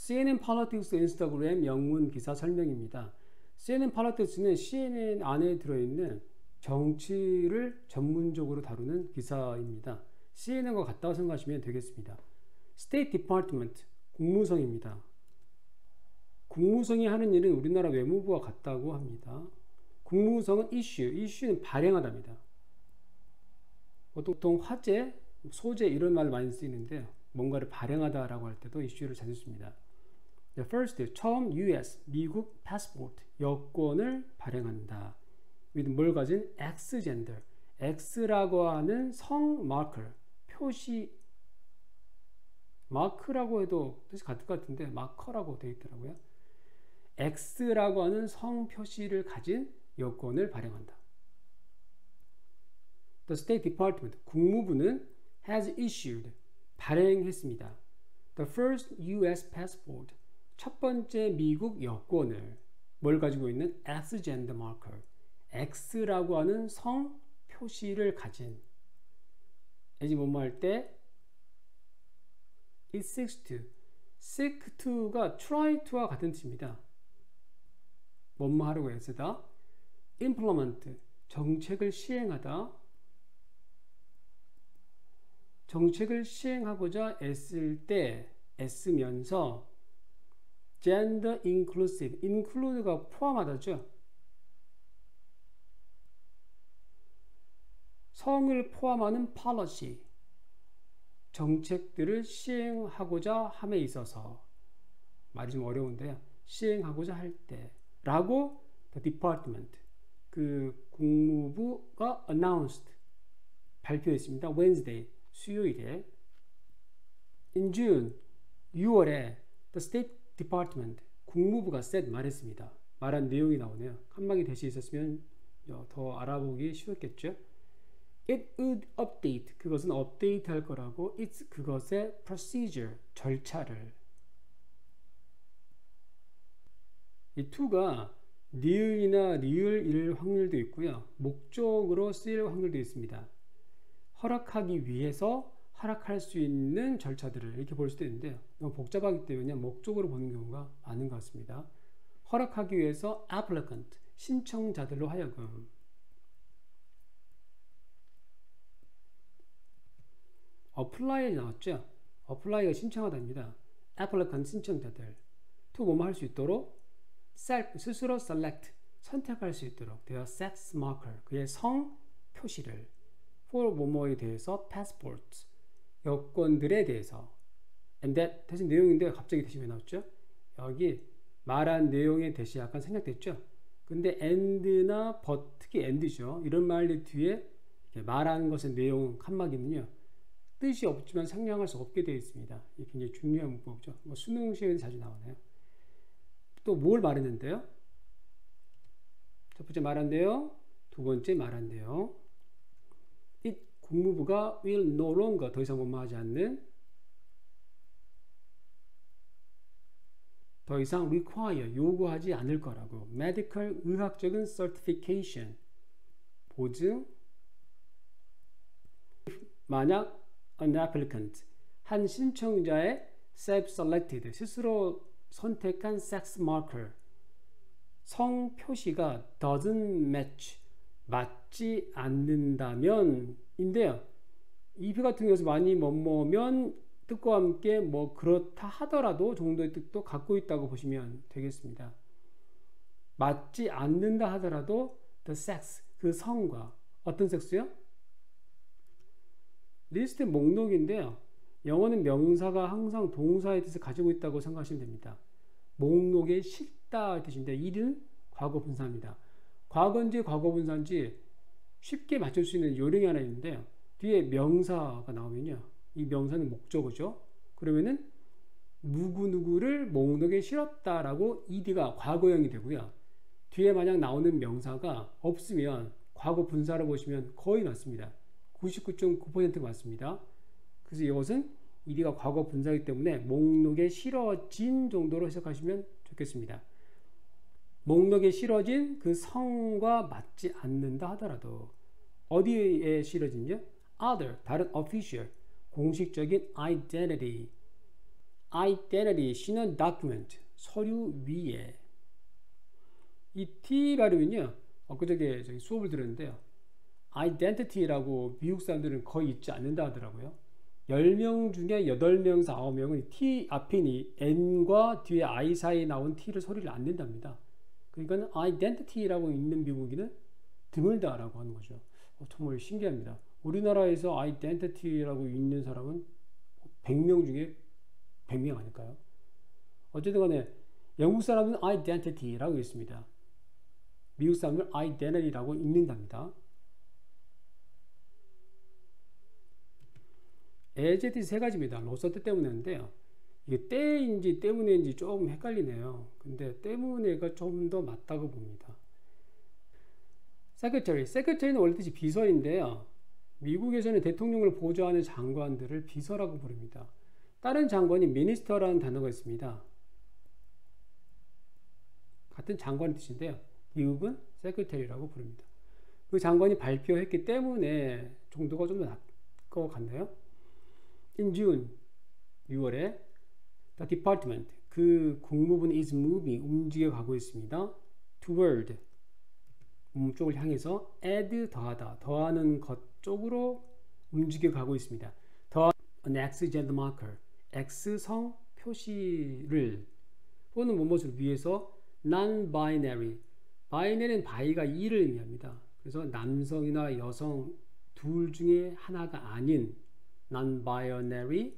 CNN Politics 인스타그램 영문 기사 설명입니다. CNN Politics는 CNN 안에 들어있는 정치를 전문적으로 다루는 기사입니다. CNN과 같다고 생각하시면 되겠습니다. State Department, 국무성입니다. 국무성이 하는 일은 우리나라 외무부와 같다고 합니다. 국무성은 issue는 발행하답니다. 보통 화제, 소재 이런 말 많이 쓰이는데 뭔가를 발행하다라고 할 때도 issue를 자주 씁니다. First, 처음 US, 미국 passport, 여권을 발행한다. with 뭘 가진? X gender, X라고 하는 성 마커, 표시 마크라고 해도 뜻이 같을 것 같은데 마커라고 되어 있더라고요. X라고 하는 성 표시를 가진 여권을 발행한다. The State Department, 국무부는 has issued, 발행했습니다. The first US passport, 첫 번째 미국 여권을 뭘 가지고 있는 X gender marker, X라고 하는 성 표시를 가진 이제 뭐뭐 할 때 it seeks to, seek to가 try to와 같은 뜻입니다. 뭐뭐 하려고 애쓰다, implement, 정책을 시행하다, 정책을 시행하고자 애쓸 때 애쓰면서 gender inclusive, include가 포함하다죠. 성을 포함하는 policy, 정책들을 시행하고자 함에 있어서 말이 좀 어려운데요. 시행하고자 할 때 라고 the department, 그 국무부가 announced, 발표했습니다. Wednesday, 수요일에. In June, 6월에 the State Department, 국무부가 said, 말했습니다. 말한 내용이 나오네요. 칸막이 대시 있었으면 더 알아보기 쉬웠겠죠. It would update, 그것은 업데이트 할 거라고, it's 그것의 procedure, 절차를. 이 to가 니을이나 리을일 확률도 있고요. 목적으로 쓰일 확률도 있습니다. 허락하기 위해서 허락할 수 있는 절차들을 이렇게 볼 수도 있는데요. 너무 복잡하기 때문에 목적으로 보는 경우가 많은 것 같습니다. 허락하기 위해서 applicant, 신청자들로 하여금. apply에 나왔죠. apply가 신청하다입니다. applicant, 신청자들. to 뭐뭐 할 수 있도록 self, 스스로 select, 선택할 수 있도록 their sex marker, 그의 성 표시를 for 뭐뭐에 대해서 passports, 여권들에 대해서 and that, 대신 내용인데 갑자기 대시 왜 나왔죠? 여기 말한 내용의 대시 약간 생략됐죠? 근데 and나 but, 특히 and죠. 이런 말들 뒤에 말하는 것의 내용 칸막이는요. 뜻이 없지만 상냥할 수 없게 되어 있습니다. 이게 굉장히 중요한 문법이죠. 수능 시험에 자주 나오네요. 또 뭘 말했는데요? 첫 번째 말한대요. 두 번째 말한대요. 이 국무부가 will no longer, 더 이상 뭐뭐하지 않는, 더 이상 require, 요구하지 않을 거라고. medical, 의학적인 certification, 보증. 만약 an applicant, 한 신청자의 self-selected, 스스로 선택한 sex marker, 성 표시가 doesn't match, 맞지 않는다면 인데요. 이 표 같은 경우에서 많이 뭐뭐면 뜻과 함께 뭐 그렇다 하더라도 정도의 뜻도 갖고 있다고 보시면 되겠습니다. 맞지 않는다 하더라도 the sex, 그 성과, 어떤 섹스요? 리스트 목록인데요. 영어는 명사가 항상 동사의 뜻을 가지고 있다고 생각하시면 됩니다. 목록에 실다의 뜻인데 일은 과거 분사입니다. 과거인지 과거 분사인지 쉽게 맞출 수 있는 요령이 하나 있는데요. 뒤에 명사가 나오면요. 이 명사는 목적어죠. 그러면은 누구누구를 목록에 실었다라고 ed가 과거형이 되고요. 뒤에 만약 나오는 명사가 없으면 과거 분사로 보시면 거의 맞습니다. 99.9%가 맞습니다. 그래서 이것은 ed가 과거 분사이기 때문에 목록에 실어진 정도로 해석하시면 좋겠습니다. 목록에 실어진 그 성과 맞지 않는다 하더라도 어디에 실어진죠? other, 다른 official, 공식적인 identity, identity 신원 document 서류 위에 이 T 발음은요 엊그저께 저기 수업을 들었는데요 identity라고 미국 사람들은 거의 읽지 않는다 하더라고요 10명 중에 8명에서 9명은 T 앞인 이 N과 뒤에 I 사이에 나온 T를 소리를 안 낸답니다 그러니까 identity라고 읽는 미국인은 드물다라고 하는 거죠 정말 신기합니다 우리나라에서 identity라고 읽는 사람은 100명 중에 100명 아닐까요? 어쨌든 간에 영국 사람은 identity라고 읽습니다. 미국 사람은 identity라고 읽는답니다. as 세 가지입니다. 로서트 때문인데요. 이게 때인지 때문에인지 조금 헷갈리네요. 근데 때문에가 좀 더 맞다고 봅니다. secretary는 원래 뜻이 비서인데요. 미국에서는 대통령을 보좌하는 장관들을 비서라고 부릅니다. 다른 장관이 minister라는 단어가 있습니다. 같은 장관의 뜻인데요. 미국은 secretary라고 부릅니다. 그 장관이 발표했기 때문에 정도가 좀 더 나을 것 같나요? In June, 6월에 the department, 그 국무부는 is moving, 움직여 가고 있습니다. toward, 쪽을 향해서 add, 더하다, 더하는 것 쪽으로 움직여 가고 있습니다. 더 an X-gender marker, X성 표시를 또는 무엇을 위해서 non-binary, binary는 바이가 2를 의미합니다. 그래서 남성이나 여성 둘 중에 하나가 아닌 non-binary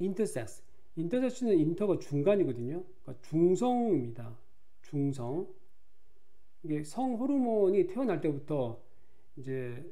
intersex, intersex는 인터가 중간이거든요. 그러니까 중성입니다. 중성. 이게 성 호르몬이 태어날 때부터 이제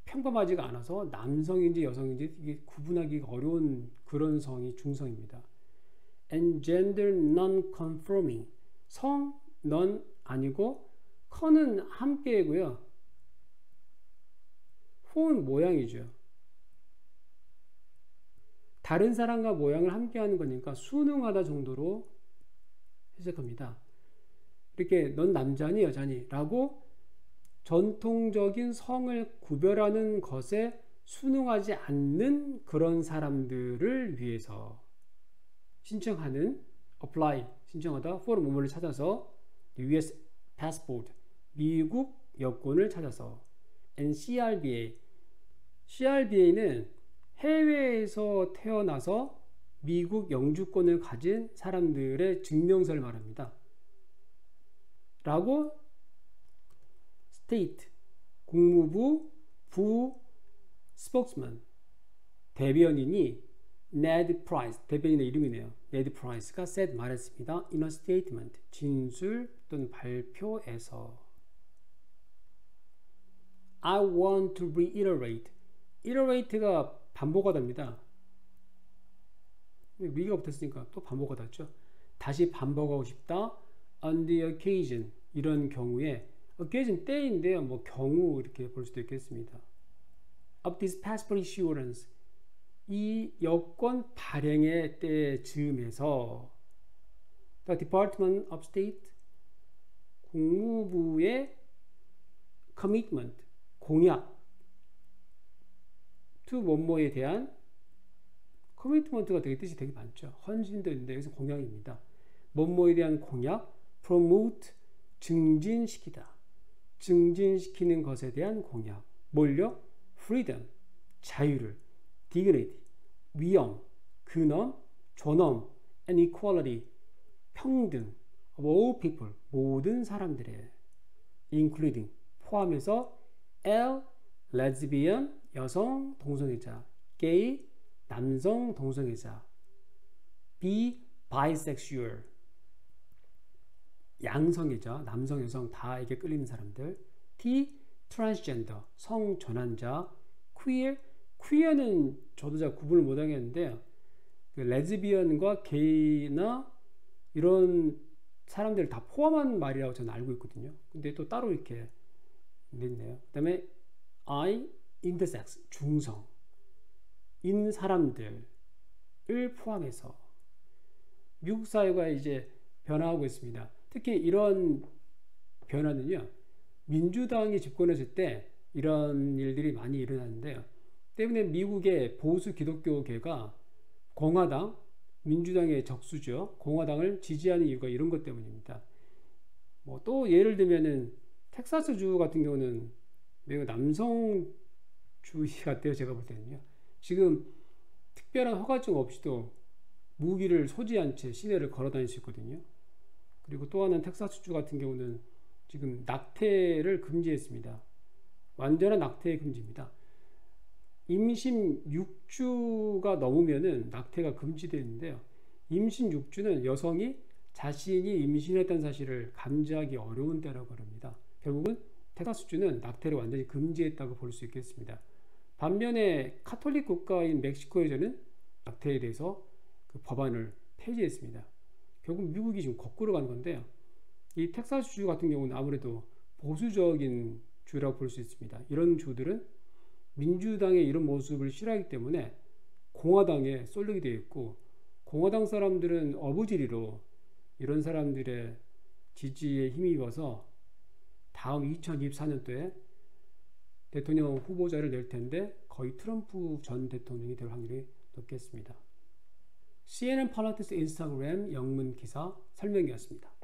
평범하지가 않아서 남성인지 여성인지 이게 구분하기 어려운 그런 성이 중성입니다. And gender non-conforming, 성 non 아니고 con은 함께고요. for은 모양이죠. 다른 사람과 모양을 함께하는 거니까 순응하다 정도로 해석합니다. 이렇게 넌 남자니 여자니 라고 전통적인 성을 구별하는 것에 순응하지 않는 그런 사람들을 위해서 신청하는 apply, 신청하다 for 뭐뭐를 찾아서 US passport, 미국 여권을 찾아서 and CRBA는 해외에서 태어나서 미국 영주권을 가진 사람들의 증명서를 말합니다. 라고 state, 국무부 부 spokesman, 대변인이 Ned Price, 대변인의 이름이네요. Ned Price가 said, 말했습니다. In a statement, 진술 또는 발표에서 I want to reiterate, iterate가 반복하답니다. 위기가 붙었으니까 또 반복하다죠. 다시 반복하고 싶다. On the occasion, 이런 경우에 occasion 때인데요. 뭐 경우 이렇게 볼 수도 있겠습니다. Of this passport issuance, 이 여권 발행의 때 즈음에서 The Department of State, 국무부의 commitment, 공약 to 뭐뭐에 대한 commitment가 되게 뜻이 되게 많죠. 헌신도 있는데 여기서 공약입니다. 뭐뭐에 대한 공약, promote, 증진시키다. 증진시키는 것에 대한 공약. 뭘요? freedom, 자유를, dignity, 위엄, 근엄, 존엄, and equality, 평등, of all people, 모든 사람들의, including, 포함해서 L, lesbian, 여성 동성애자, gay, 남성 동성애자, B, bisexual, 양성애자, 남성, 여성 다에게 끌리는 사람들, T, transgender, 성전환자, queer는 저도 잘 구분을 못하겠는데 그 레즈비언과 게이나 이런 사람들을 다 포함한 말이라고 저는 알고 있거든요. 근데 또 따로 이렇게 냈네요. 그 다음에 I, intersex, 중성, 인 사람들을 포함해서 미국 사회가 이제 변화하고 있습니다. 특히 이런 변화는요, 민주당이 집권했을 때 이런 일들이 많이 일어났는데요. 때문에 미국의 보수 기독교계가 공화당, 민주당의 적수죠. 공화당을 지지하는 이유가 이런 것 때문입니다. 뭐 또 예를 들면은 텍사스주 같은 경우는 매우 남성주의 같아요. 제가 볼 때는요. 지금 특별한 허가증 없이도 무기를 소지한 채 시내를 걸어 다닐 수 있거든요. 그리고 또 하나는 텍사스주 같은 경우는 지금 낙태를 금지했습니다. 완전한 낙태 금지입니다. 임신 6주가 넘으면은 낙태가 금지되는데요. 임신 6주는 여성이 자신이 임신했다는 사실을 감지하기 어려운 때라고 합니다. 결국은 텍사스주는 낙태를 완전히 금지했다고 볼 수 있겠습니다. 반면에 카톨릭 국가인 멕시코에서는 낙태에 대해서 그 법안을 폐지했습니다. 결국 미국이 지금 거꾸로 가는 건데요. 이 텍사스주 같은 경우는 아무래도 보수적인 주라고 볼 수 있습니다. 이런 주들은 민주당의 이런 모습을 싫어하기 때문에 공화당에 쏠리게 되어 있고, 공화당 사람들은 어부지리로 이런 사람들의 지지에 힘입어서 다음 2024년도에 대통령 후보자를 낼 텐데 거의 트럼프 전 대통령이 될 확률이 높겠습니다. CNN 폴리틱스 인스타그램 영문 기사 설명이었습니다.